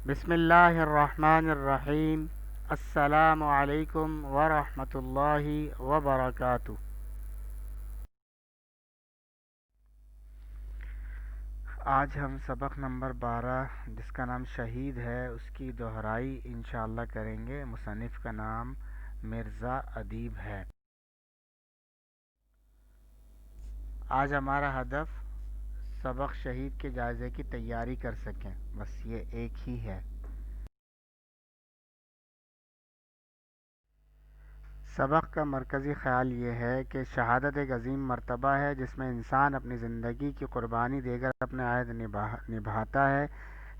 بسم اللہ الرحمن الرحیم۔ السلام علیکم ورحمۃ اللہ وبرکاتہ۔ آج ہم سبق نمبر 12 جس کا نام شہید ہے اس کی دہرائی انشاءاللہ کریں گے۔ مصنف کا نام مرزا ادیب ہے۔ آج ہمارا ہدف سبق شہید کے جائزے کی تیاری کر سکیں، بس یہ ایک ہی ہے۔ سبق کا مرکزی خیال یہ ہے کہ شہادت ایک عظیم مرتبہ ہے جس میں انسان اپنی زندگی کی قربانی دے کر اپنے عہد نبھاتا ہے۔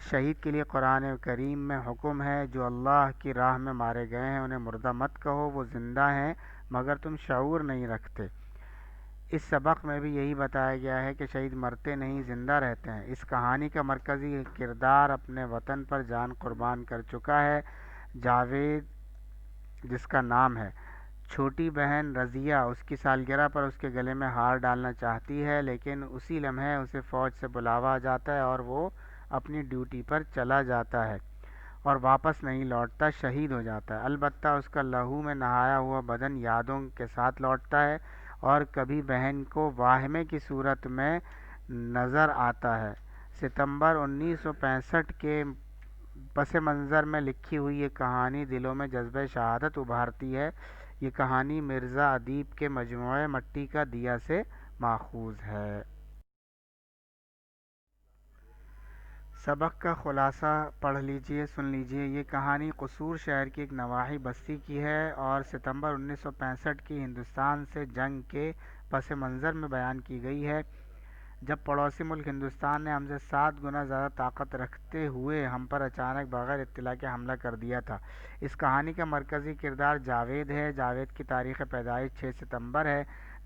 شہید کے لیے قرآن کریم میں حکم ہے، جو اللہ کی راہ میں مارے گئے ہیں انہیں مردہ مت کہو، وہ زندہ ہیں مگر تم شعور نہیں رکھتے۔ اس سبق میں بھی یہی بتایا گیا ہے کہ شہید مرتے نہیں، زندہ رہتے ہیں۔ اس کہانی کا مرکزی کردار اپنے وطن پر جان قربان کر چکا ہے۔ جاوید جس کا نام ہے، چھوٹی بہن رضیہ اس کی سالگرہ پر اس کے گلے میں ہار ڈالنا چاہتی ہے، لیکن اسی لمحے اسے فوج سے بلاوا آ جاتا ہے اور وہ اپنی ڈیوٹی پر چلا جاتا ہے اور واپس نہیں لوٹتا، شہید ہو جاتا ہے۔ البتہ اس کا لہو میں نہایا ہوا بدن یادوں کے ساتھ لوٹتا ہے اور کبھی بہن کو واہمے کی صورت میں نظر آتا ہے۔ ستمبر 1965 کے پس منظر میں لکھی ہوئی یہ کہانی دلوں میں جذبہ شہادت ابھارتی ہے۔ یہ کہانی مرزا ادیب کے مجموعہ مٹی کا دیا سے ماخوذ ہے۔ سبق کا خلاصہ پڑھ لیجئے، سن لیجئے۔ یہ کہانی قصور شہر کی ایک نواحی بستی کی ہے اور ستمبر 1965 کی ہندوستان سے جنگ کے پس منظر میں بیان کی گئی ہے، جب پڑوسی ملک ہندوستان نے ہم سے 7 گنا زیادہ طاقت رکھتے ہوئے ہم پر اچانک بغیر اطلاع کے حملہ کر دیا تھا۔ اس کہانی کا مرکزی کردار جاوید ہے۔ جاوید کی تاریخ پیدائش 6 ستمبر ہے۔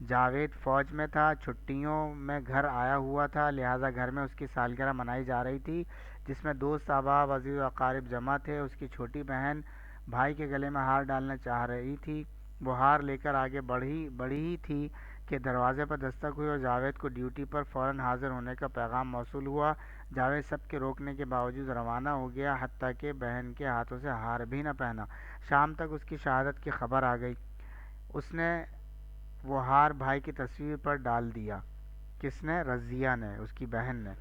جاوید فوج میں تھا، چھٹیوں میں گھر آیا ہوا تھا، لہٰذا گھر میں اس کی سالگرہ منائی جا رہی تھی جس میں دوست احباب عزیز و اقارب جمع تھے۔ اس کی چھوٹی بہن بھائی کے گلے میں ہار ڈالنا چاہ رہی تھی۔ وہ ہار لے کر آگے بڑھی ہی تھی کہ دروازے پر دستک ہوئی اور جاوید کو ڈیوٹی پر فوراً حاضر ہونے کا پیغام موصول ہوا۔ جاوید سب کے روکنے کے باوجود روانہ ہو گیا، حتیٰ کہ بہن کے ہاتھوں سے ہار بھی نہ پہنا۔ شام تک اس کی شہادت کی خبر آ گئی۔ اس نے وہ ہار بھائی کی تصویر پر ڈال دیا۔ کس نے؟ رضیہ نے، اس کی بہن نے۔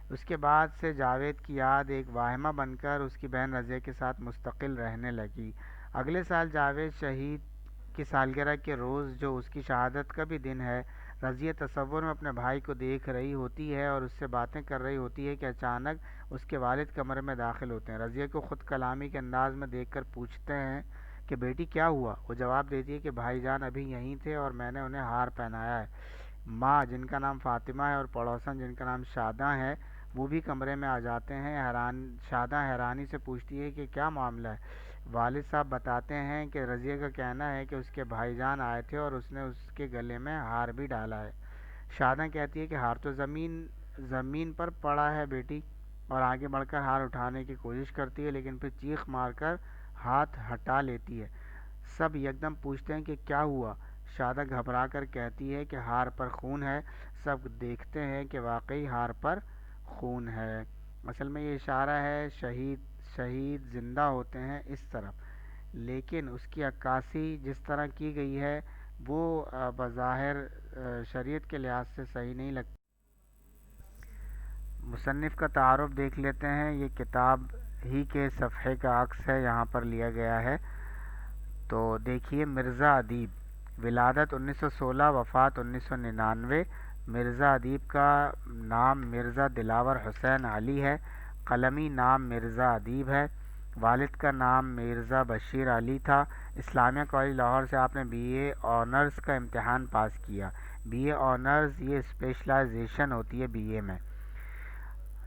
اس کے بعد سے جاوید کی یاد ایک واہمہ بن کر اس کی بہن رضیہ کے ساتھ مستقل رہنے لگی۔ اگلے سال جاوید شہید کی سالگرہ کے روز، جو اس کی شہادت کا بھی دن ہے، رضیہ تصور میں اپنے بھائی کو دیکھ رہی ہوتی ہے اور اس سے باتیں کر رہی ہوتی ہے کہ اچانک اس کے والد کمرے میں داخل ہوتے ہیں۔ رضیہ کو خود کلامی کے انداز میں دیکھ کر پوچھتے ہیں کہ بیٹی کیا ہوا؟ وہ جواب دیتی ہے کہ بھائی جان ابھی یہیں تھے اور میں نے انہیں ہار پہنایا ہے۔ ماں، جن کا نام فاطمہ ہے، اور پڑوسن جن کا نام شاداں ہے، وہ بھی کمرے میں آ جاتے ہیں۔ شاداں حیرانی سے پوچھتی ہے کہ کیا معاملہ ہے؟ والد صاحب بتاتے ہیں کہ رضیہ کا کہنا ہے کہ اس کے بھائی جان آئے تھے اور اس نے اس کے گلے میں ہار بھی ڈالا ہے۔ شاداں کہتی ہے کہ ہار تو زمین پر پڑا ہے بیٹی، اور آگے بڑھ کر ہار اٹھانے کی کوشش کرتی ہے، لیکن پھر چیخ مار کر ہاتھ ہٹا لیتی ہے۔ سب یکدم پوچھتے ہیں کہ کیا ہوا؟ شاداں گھبرا کر کہتی ہے کہ ہار پر خون ہے۔ سب دیکھتے ہیں کہ واقعی ہار پر خون ہے۔ اصل میں یہ اشارہ ہے شہید زندہ ہوتے ہیں اس طرف، لیکن اس کی عکاسی جس طرح کی گئی ہے وہ بظاہر شریعت کے لحاظ سے صحیح نہیں لگتی۔ مصنف کا تعارف دیکھ لیتے ہیں۔ یہ کتاب ہی کے صفحے کا عکس ہے، یہاں پر لیا گیا ہے۔ تو دیکھیے، مرزا ادیب، ولادت 1916، وفات 1999۔ مرزا ادیب کا نام مرزا دلاور حسین علی ہے، قلمی نام مرزا ادیب ہے۔ والد کا نام مرزا بشیر علی تھا۔ اسلامیہ کالج لاہور سے آپ نے بی اے آنرز کا امتحان پاس کیا۔ بی اے آنرز یہ اسپیشلائزیشن ہوتی ہے بی اے میں۔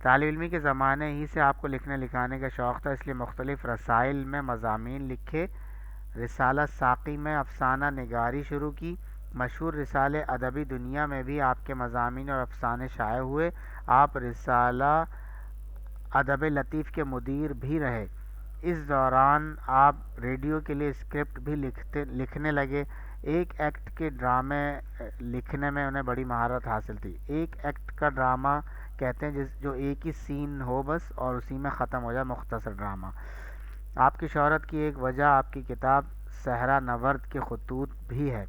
طالب علمی کے زمانے ہی سے آپ کو لکھنے لکھانے کا شوق تھا، اس لیے مختلف رسائل میں مضامین لکھے۔ رسالہ ساقی میں افسانہ نگاری شروع کی۔ مشہور رسالے ادبی دنیا میں بھی آپ کے مضامین اور افسانے شائع ہوئے۔ آپ رسالہ ادب لطیف کے مدیر بھی رہے۔ اس دوران آپ ریڈیو کے لیے اسکرپٹ بھی لکھنے لگے۔ ایک ایکٹ کے ڈرامے لکھنے میں انہیں بڑی مہارت حاصل تھی۔ ایک ایکٹ کا ڈرامہ کہتے ہیں، جو ایک ہی سین ہو بس اور اسی میں ختم ہو جائے، مختصر ڈرامہ۔ آپ کی شہرت کی ایک وجہ آپ کی کتاب صحرا نورد کے خطوط بھی ہے۔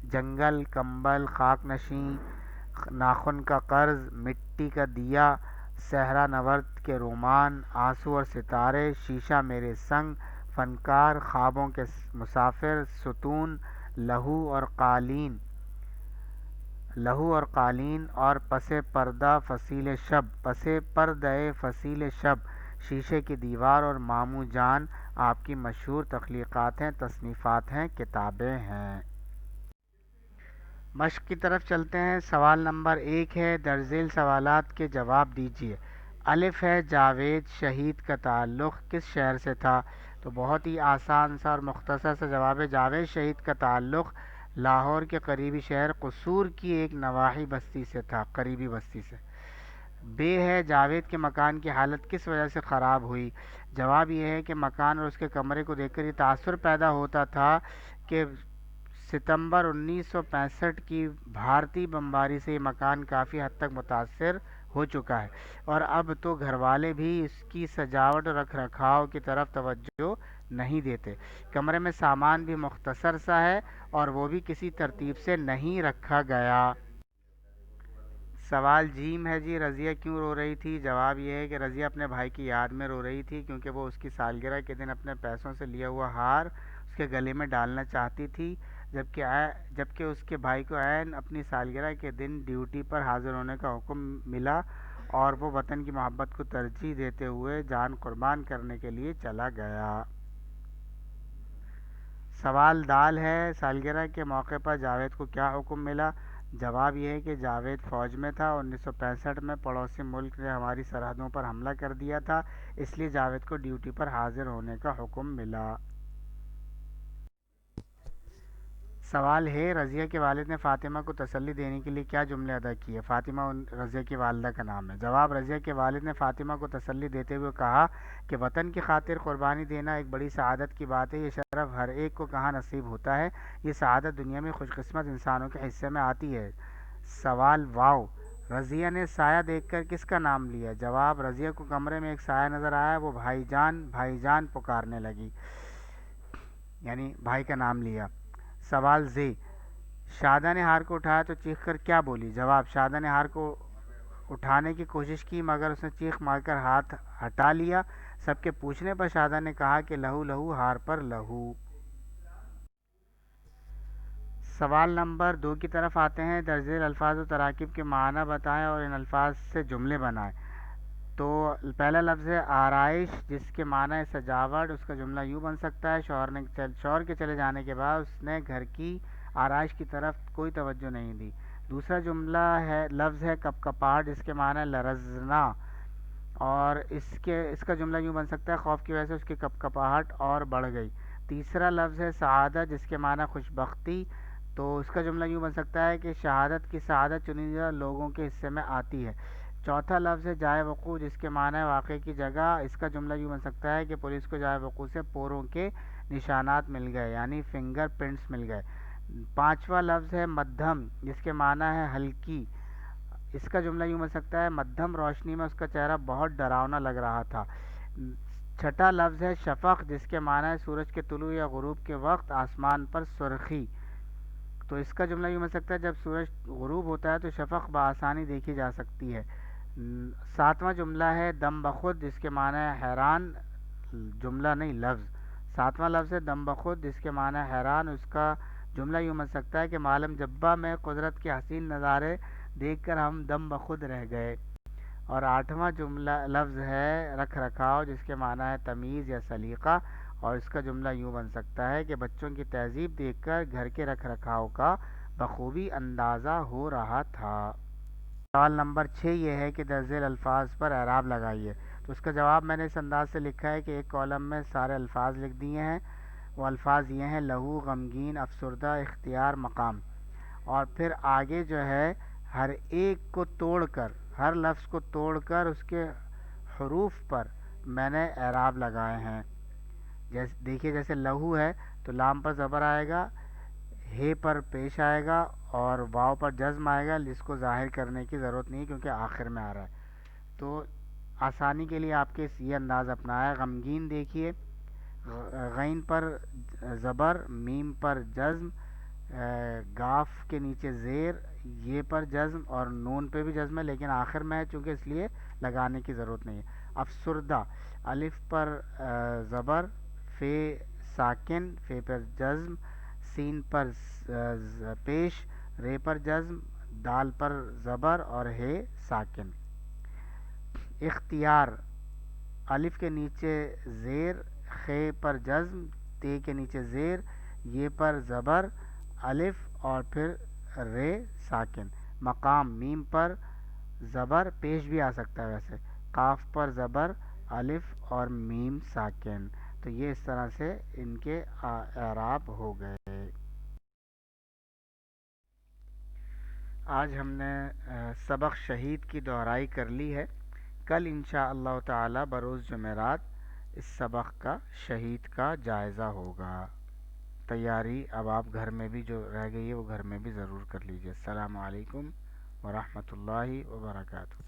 جنگل، کمبل، خاک نشیں، ناخن کا قرض، مٹی کا دیا، صحرا نورد کے رومان، آنسو اور ستارے، شیشہ میرے سنگ، فنکار، خوابوں کے مسافر، ستون، لہو اور قالین، اور پس پردہ فصیل شب، پس پردہ فصیل شب، شیشے کی دیوار اور ماموں جان آپ کی مشہور تخلیقات ہیں، تصنیفات ہیں، کتابیں ہیں۔ مشق کی طرف چلتے ہیں۔ سوال نمبر 1 ہے، درج ذیل سوالات کے جواب دیجیے۔ الف ہے، جاوید شہید کا تعلق کس شہر سے تھا؟ تو بہت ہی آسان سا اور مختصر سا جواب ہے، جاوید شہید کا تعلق لاہور کے قریبی شہر قصور کی ایک نواحی بستی سے تھا، قریبی بستی سے۔ بے ہے، جاوید کے مکان کی حالت کس وجہ سے خراب ہوئی؟ جواب یہ ہے کہ مکان اور اس کے کمرے کو دیکھ کر یہ تاثر پیدا ہوتا تھا کہ ستمبر 1965 کی بھارتی بمباری سے یہ مکان کافی حد تک متاثر ہو چکا ہے، اور اب تو گھر والے بھی اس کی سجاوٹ اور رکھ رکھاؤ کی طرف توجہ نہیں دیتے۔ کمرے میں سامان بھی مختصر سا ہے اور وہ بھی کسی ترتیب سے نہیں رکھا گیا۔ سوال جیم ہے جی، رضیہ کیوں رو رہی تھی؟ جواب یہ ہے کہ رضیہ اپنے بھائی کی یاد میں رو رہی تھی، کیونکہ وہ اس کی سالگرہ کے دن اپنے پیسوں سے لیا ہوا ہار اس کے گلے میں ڈالنا چاہتی تھی، جبکہ اس کے بھائی کو عین اپنی سالگرہ کے دن ڈیوٹی پر حاضر ہونے کا حکم ملا اور وہ وطن کی محبت کو ترجیح دیتے ہوئے جان قربان کرنے کے لیے چلا گیا۔ سوال دال ہے، سالگرہ کے موقع پر جاوید کو کیا حکم ملا؟ جواب یہ ہے کہ جاوید فوج میں تھا، 1965 میں پڑوسی ملک نے ہماری سرحدوں پر حملہ کر دیا تھا، اس لیے جاوید کو ڈیوٹی پر حاضر ہونے کا حکم ملا۔ سوال ہے، رضیہ کے والد نے فاطمہ کو تسلی دینے کے لیے کیا جملے ادا کیے؟ فاطمہ رضیہ کی والدہ کا نام ہے۔ جواب، رضیہ کے والد نے فاطمہ کو تسلی دیتے ہوئے کہا کہ وطن کی خاطر قربانی دینا ایک بڑی سعادت کی بات ہے، یہ شرف ہر ایک کو کہاں نصیب ہوتا ہے، یہ سعادت دنیا میں خوش قسمت انسانوں کے حصے میں آتی ہے۔ سوال واو، رضیہ نے سایہ دیکھ کر کس کا نام لیا؟ جواب، رضیہ کو کمرے میں ایک سایہ نظر آیا، وہ بھائی جان بھائی جان پکارنے لگی، یعنی بھائی کا نام لیا۔ سوال زی، شادہ نے ہار کو اٹھایا تو چیخ کر کیا بولی؟ جواب، شادہ نے ہار کو اٹھانے کی کوشش کی مگر اس نے چیخ مار کر ہاتھ ہٹا لیا۔ سب کے پوچھنے پر شادہ نے کہا کہ لہو لہو ہار پر لہو۔ سوال نمبر 2 کی طرف آتے ہیں، درج ذیل الفاظ و تراکیب کے معنی بتائیں اور ان الفاظ سے جملے بنائیں۔ تو پہلا لفظ ہے آرائش، جس کے معنی ہے سجاوٹ، اس کا جملہ یوں بن سکتا ہے، شوہر کے چلے جانے کے بعد اس نے گھر کی آرائش کی طرف کوئی توجہ نہیں دی۔ دوسرا جملہ ہے، لفظ ہے کپ کپاہٹ، جس کے معنی ہے لرزنا، اور اس کا جملہ یوں بن سکتا ہے، خوف کی وجہ سے اس کی کپ کپاہٹ اور بڑھ گئی۔ تیسرا لفظ ہے سعادت، جس کے معنی خوش بختی، تو اس کا جملہ یوں بن سکتا ہے کہ شہادت کی سعادت چنندہ لوگوں کے حصے میں آتی ہے۔ چوتھا لفظ ہے جائے وقوع، جس کے معنی ہے واقعے کی جگہ، اس کا جملہ یوں بن سکتا ہے کہ پولیس کو جائے وقوع سے پوروں کے نشانات مل گئے، یعنی فنگر پرنٹس مل گئے۔ پانچواں لفظ ہے مدھم، جس کے معنی ہے ہلکی، اس کا جملہ یوں بن سکتا ہے مدھم روشنی میں اس کا چہرہ بہت ڈراؤنا لگ رہا تھا۔ چھٹا لفظ ہے شفق، جس کے معنی ہے سورج کے طلوع یا غروب کے وقت آسمان پر سرخی، تو اس کا جملہ یوں بن سکتا ہے جب سورج غروب ہوتا ہے تو شفق بآسانی دیکھی جا سکتی ہے۔ ساتواں جملہ ہے دم بخود، جس کے معنی ہے حیران، جملہ نہیں لفظ۔ ساتواں لفظ ہے دم بخود، جس کے معنی ہے حیران، اس کا جملہ یوں بن سکتا ہے کہ معلم جبہ میں قدرت کے حسین نظارے دیکھ کر ہم دم بخود رہ گئے۔ اور آٹھواں جملہ لفظ ہے رکھ رکھاؤ، جس کے معنی ہے تمیز یا سلیقہ، اور اس کا جملہ یوں بن سکتا ہے کہ بچوں کی تہذیب دیکھ کر گھر کے رکھ رکھاؤ کا بخوبی اندازہ ہو رہا تھا۔ سوال نمبر 6 یہ ہے کہ درج ذیل الفاظ پر اعراب لگائیے۔ تو اس کا جواب میں نے اس انداز سے لکھا ہے کہ ایک کالم میں سارے الفاظ لکھ دیے ہیں، وہ الفاظ یہ ہیں، لہو، غمگین، افسردہ، اختیار، مقام، اور پھر آگے جو ہے ہر ایک کو توڑ کر، ہر لفظ کو توڑ کر اس کے حروف پر میں نے اعراب لگائے ہیں۔ دیکھیے جیسے لہو ہے تو لام پر زبر آئے گا، ہے پر پیش آئے گا اور واو پر جزم آئے گا، جس کو ظاہر کرنے کی ضرورت نہیں کیونکہ آخر میں آ رہا ہے۔ تو آسانی کے لیے آپ کے یہ انداز اپنایا. غمگین دیکھیے غین پر زبر، میم پر جزم، گاف کے نیچے زیر، یہ پر جزم اور نون پہ بھی جزم ہے لیکن آخر میں ہے چونکہ اس لیے لگانے کی ضرورت نہیں ہے. افسردہ، الف پر زبر، فے ساکن، فے پر جزم، سین پر پیش، رے پر جزم، دال پر زبر اور ہے ساکن. اختیار، الف کے نیچے زیر، خے پر جزم، تے کے نیچے زیر، یہ پر زبر، الف اور پھر رے ساکن. مقام، میم پر زبر، پیش بھی آ سکتا ہے ویسے، قاف پر زبر، الف اور میم ساکن. تو یہ اس طرح سے ان کے اعراب ہو گئے. آج ہم نے سبق شہید کی دہرائی کر لی ہے. کل انشاء اللہ تعالی بروز جمعرات اس سبق کا شہید کا جائزہ ہوگا. تیاری اب آپ گھر میں بھی جو رہ گئی ہے وہ گھر میں بھی ضرور کر لیجیے. السلام علیکم ورحمۃ اللہ وبرکاتہ.